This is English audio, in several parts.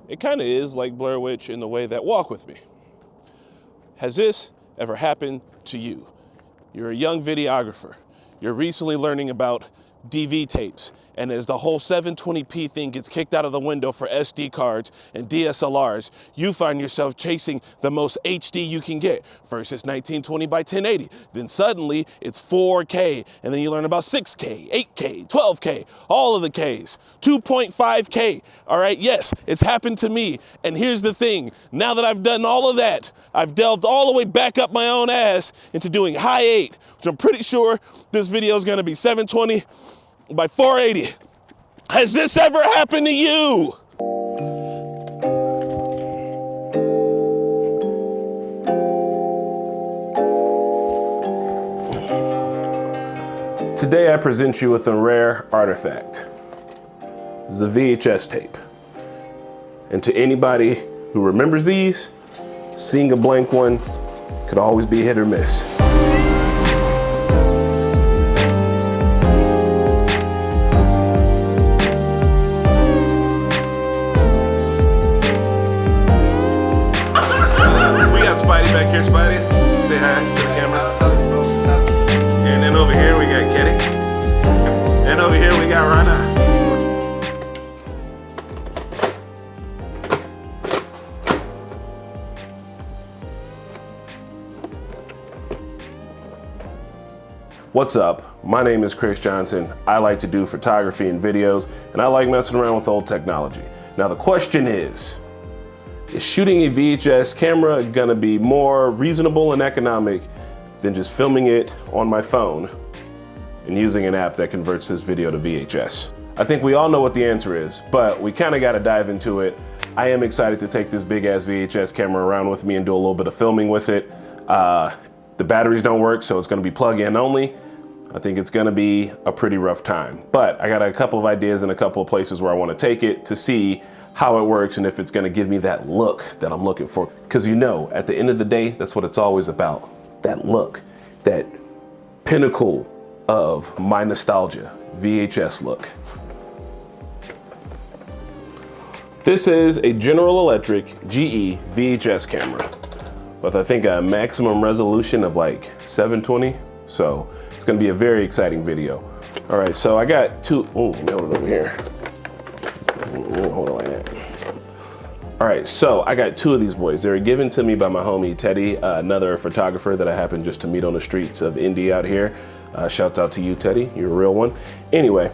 It kind of is like Blair Witch in the way that walk with me. Has this ever happened to you? You're a young videographer. You're recently learning about DV tapes, and as the whole 720p thing gets kicked out of the window for SD cards and DSLRs, you find yourself chasing the most HD you can get. First it's 1920 by 1080, then suddenly it's 4K, and then you learn about 6K, 8K, 12K, all of the Ks, 2.5K. All right, yes, it's happened to me. And here's the thing, now that I've done all of that, I've delved all the way back up my own ass into doing Hi8, which I'm pretty sure this video is gonna be 720 by 480. Has this ever happened to you? Today I present you with a rare artifact. It's a VHS tape. And to anybody who remembers these, seeing a blank one could always be hit or miss. Back here, Spidey. Say hi to the camera. And then over here we got Kenny. And over here we got Rana. What's up? My name is Chris Johnson. I like to do photography and videos, and I like messing around with old technology. Now the question is shooting a VHS camera gonna be more reasonable and economic than just filming it on my phone and using an app that converts this video to VHS? I think we all know what the answer is, but we kind of got to dive into it. I am excited to take this big ass VHS camera around with me and do a little bit of filming with it. The batteries don't work, so it's gonna be plug-in only. I think it's gonna be a pretty rough time, but I got a couple of ideas and a couple of places where I want to take it to see how it works and if it's gonna give me that look that I'm looking for. Because you know, at the end of the day, that's what it's always about. That look, that pinnacle of my nostalgia, VHS look. This is a General Electric GE VHS camera with I think a maximum resolution of like 720. So it's gonna be a very exciting video. All right, so I got two, oh, let me hold it over here. Hold on like that. All right, so I got two of these boys. They were given to me by my homie Teddy, another photographer that I happened just to meet on the streets of Indy out here. Shouts out to you, Teddy. You're a real one. Anyway,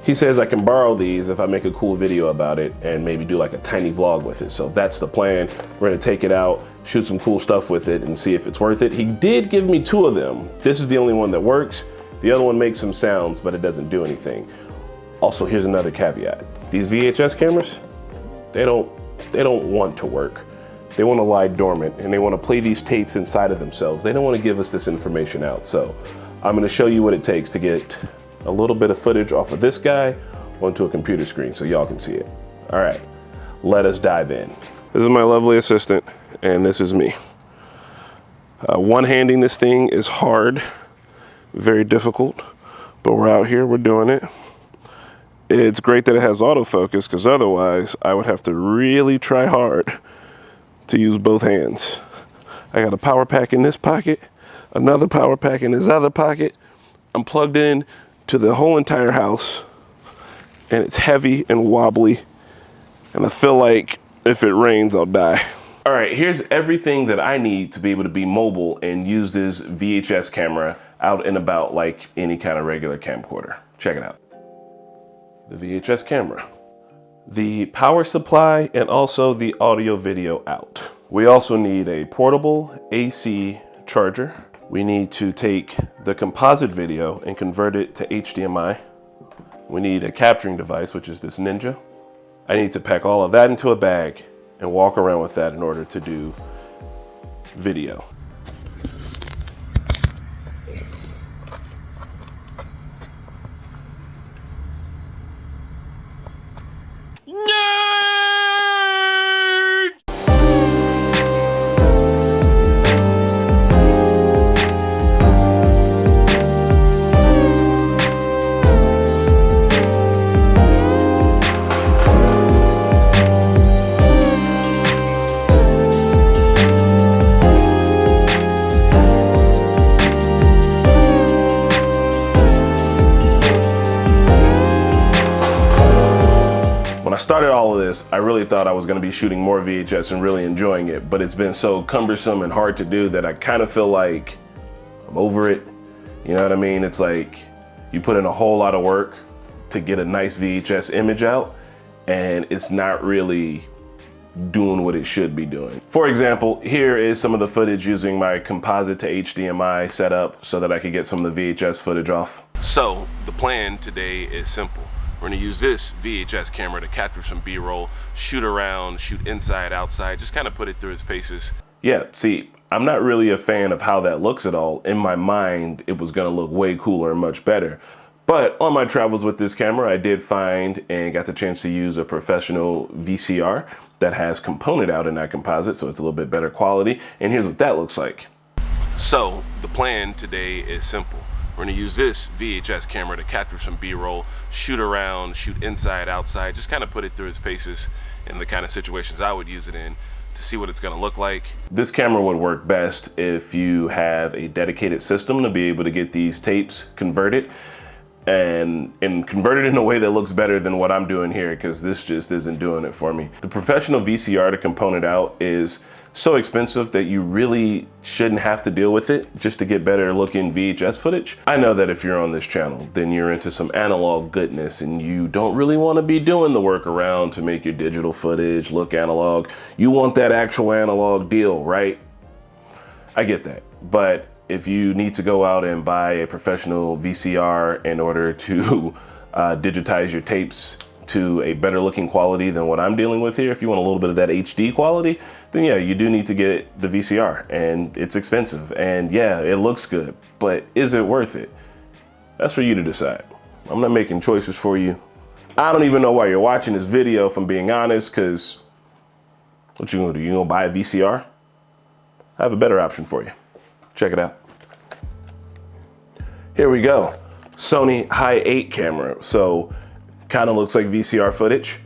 he says I can borrow these if I make a cool video about it and maybe do like a tiny vlog with it. So that's the plan. We're gonna take it out, shoot some cool stuff with it and see if it's worth it. He did give me two of them. This is the only one that works. The other one makes some sounds, but it doesn't do anything. Also, here's another caveat. These VHS cameras, they don't want to work. They want to lie dormant and they want to play these tapes inside of themselves. They don't want to give us this information out. So I'm going to show you what it takes to get a little bit of footage off of this guy onto a computer screen so y'all can see it. All right, let us dive in. This is my lovely assistant and this is me. One-handing this thing is hard, very difficult, but we're out here, we're doing it. It's great that it has autofocus because otherwise I would have to really try hard to use both hands. I got a power pack in this pocket, another power pack in this other pocket. I'm plugged in to the whole entire house and it's heavy and wobbly and I feel like if it rains, I'll die. All right, here's everything that I need to be able to be mobile and use this VHS camera out and about like any kind of regular camcorder. Check it out. The VHS camera, the power supply, and also the audio video out. We also need a portable AC charger. We need to take the composite video and convert it to HDMI. We need a capturing device, which is this Ninja. I need to pack all of that into a bag and walk around with that in order to do video. because I really thought I was gonna be shooting more VHS and really enjoying it, but it's been so cumbersome and hard to do that I kind of feel like I'm over it. You know what I mean? It's like you put in a whole lot of work to get a nice VHS image out, and it's not really doing what it should be doing. For example, here is some of the footage using my composite to HDMI setup so that I could get some of the VHS footage off. So the plan today is simple. We're gonna use this VHS camera to capture some B-roll, shoot around, shoot inside, outside, just kind of put it through its paces. Yeah, see, I'm not really a fan of how that looks at all. In my mind, it was gonna look way cooler and much better. But on my travels with this camera, I did find and got the chance to use a professional VCR that has component out in that composite, so it's a little bit better quality. And here's what that looks like. So the plan today is simple. We're gonna use this VHS camera to capture some B-roll, shoot around, shoot inside, outside, just kind of put it through its paces in the kind of situations I would use it in to see what it's gonna look like. This camera would work best if you have a dedicated system to be able to get these tapes converted and converted in a way that looks better than what I'm doing here, because this just isn't doing it for me. The professional VCR to component out is so expensive that you really shouldn't have to deal with it just to get better looking VHS footage. I know that if you're on this channel, then you're into some analog goodness and you don't really want to be doing the workaround to make your digital footage look analog. You want that actual analog deal, right? I get that, but if you need to go out and buy a professional VCR in order to digitize your tapes to a better looking quality than what I'm dealing with here, if you want a little bit of that HD quality, then yeah, you do need to get the VCR, and it's expensive. And yeah, it looks good, but is it worth it? That's for you to decide. I'm not making choices for you. I don't even know why you're watching this video, if I'm being honest, because what you gonna do? You gonna buy a VCR? I have a better option for you. Check it out. Here we go. Sony Hi8 camera. So kind of looks like VCR footage.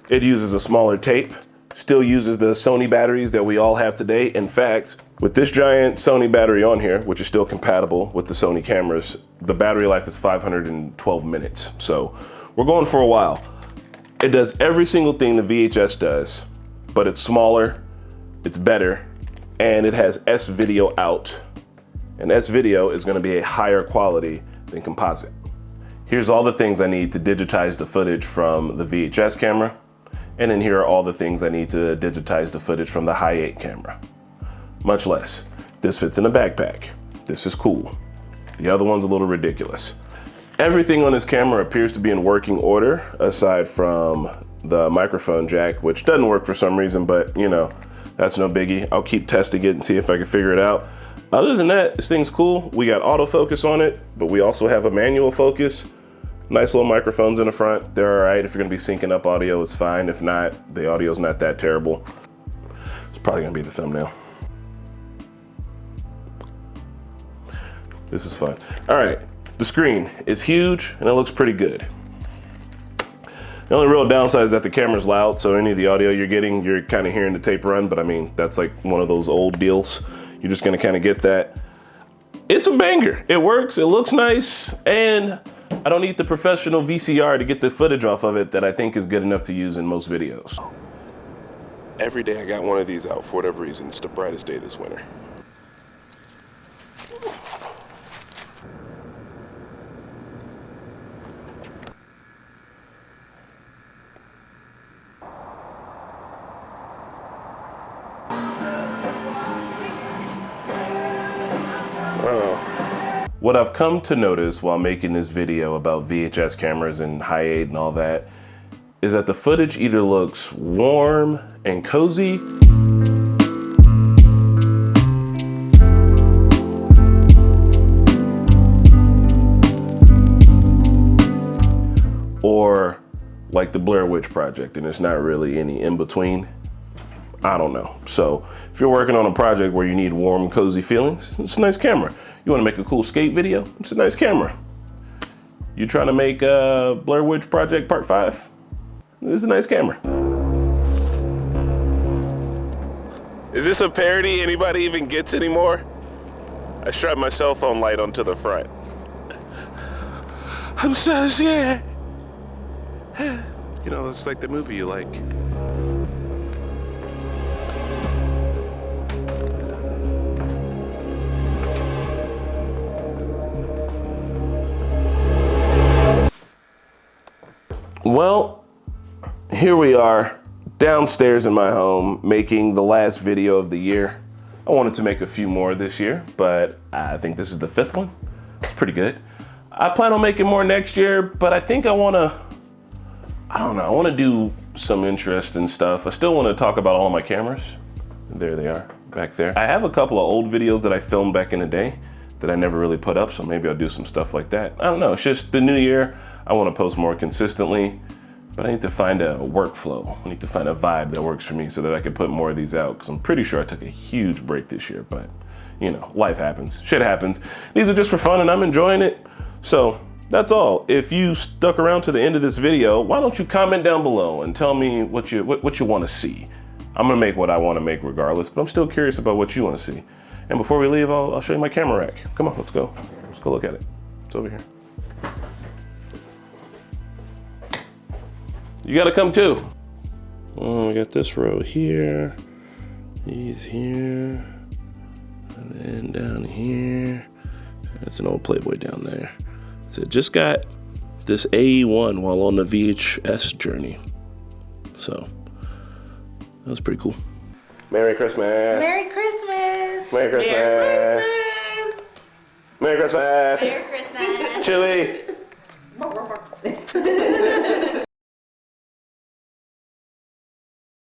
It uses a smaller tape, still uses the Sony batteries that we all have today. In fact, with this giant Sony battery on here, which is still compatible with the Sony cameras, the battery life is 512 minutes. So we're going for a while. It does every single thing the VHS does, but it's smaller, it's better, and it has S-Video out. And S-Video is gonna be a higher quality than composite. Here's all the things I need to digitize the footage from the VHS camera. And then here are all the things I need to digitize the footage from the Hi8 camera. Much less. This fits in a backpack. This is cool. The other one's a little ridiculous. Everything on this camera appears to be in working order, aside from the microphone jack, which doesn't work for some reason, but you know, that's no biggie. I'll keep testing it and see if I can figure it out. Other than that, this thing's cool. We got autofocus on it, but we also have a manual focus. Nice little microphones in the front. They're all right. If you're gonna be syncing up audio, it's fine. If not, the audio's not that terrible. It's probably gonna be the thumbnail. This is fun. All right, the screen is huge and it looks pretty good. The only real downside is that the camera's loud, so any of the audio you're getting, you're kind of hearing the tape run, but I mean, that's like one of those old deals. You're just gonna kind of get that. It's a banger. It works, it looks nice, and I don't need the professional VCR to get the footage off of it that I think is good enough to use in most videos. Every day I got one of these out for whatever reason. It's the brightest day this winter. What I've come to notice while making this video about VHS cameras and Hi8 and all that is that the footage either looks warm and cozy or like the Blair Witch Project, and there's not really any in between. I don't know. So if you're working on a project where you need warm, cozy feelings, it's a nice camera. You want to make a cool skate video? It's a nice camera. You trying to make Blair Witch Project Part 5? This is a nice camera. Is this a parody anybody even gets anymore? I strapped my cell phone light onto the front. I'm so scared. You know, it's like the movie you like. Well, here we are downstairs in my home making the last video of the year. I wanted to make a few more this year, but I think this is the 5th one. It's pretty good. I plan on making more next year, but I think I want to do some interesting stuff. I still want to talk about all of my cameras. There they are, back there. I have a couple of old videos that I filmed back in the day that I never really put up, so maybe I'll do some stuff like that. I don't know, it's just the new year. I want to post more consistently, but I need to find a workflow. I need to find a vibe that works for me so that I can put more of these out, because I'm pretty sure I took a huge break this year, but you know, life happens, shit happens. These are just for fun and I'm enjoying it. So that's all. If you stuck around to the end of this video, why don't you comment down below and tell me what you want to see. I'm gonna make what I want to make regardless, but I'm still curious about what you want to see. And before we leave, I'll show you my camera rack. Come on, let's go. Let's go look at it. It's over here. You gotta come too. Oh, we got this row here. These here. And then down here. That's an old Playboy down there. So just got this AE1 while on the VHS journey. So that was pretty cool. Merry Christmas. Merry Christmas. Merry Christmas. Merry Christmas. Merry Christmas. Merry Christmas. Chewy.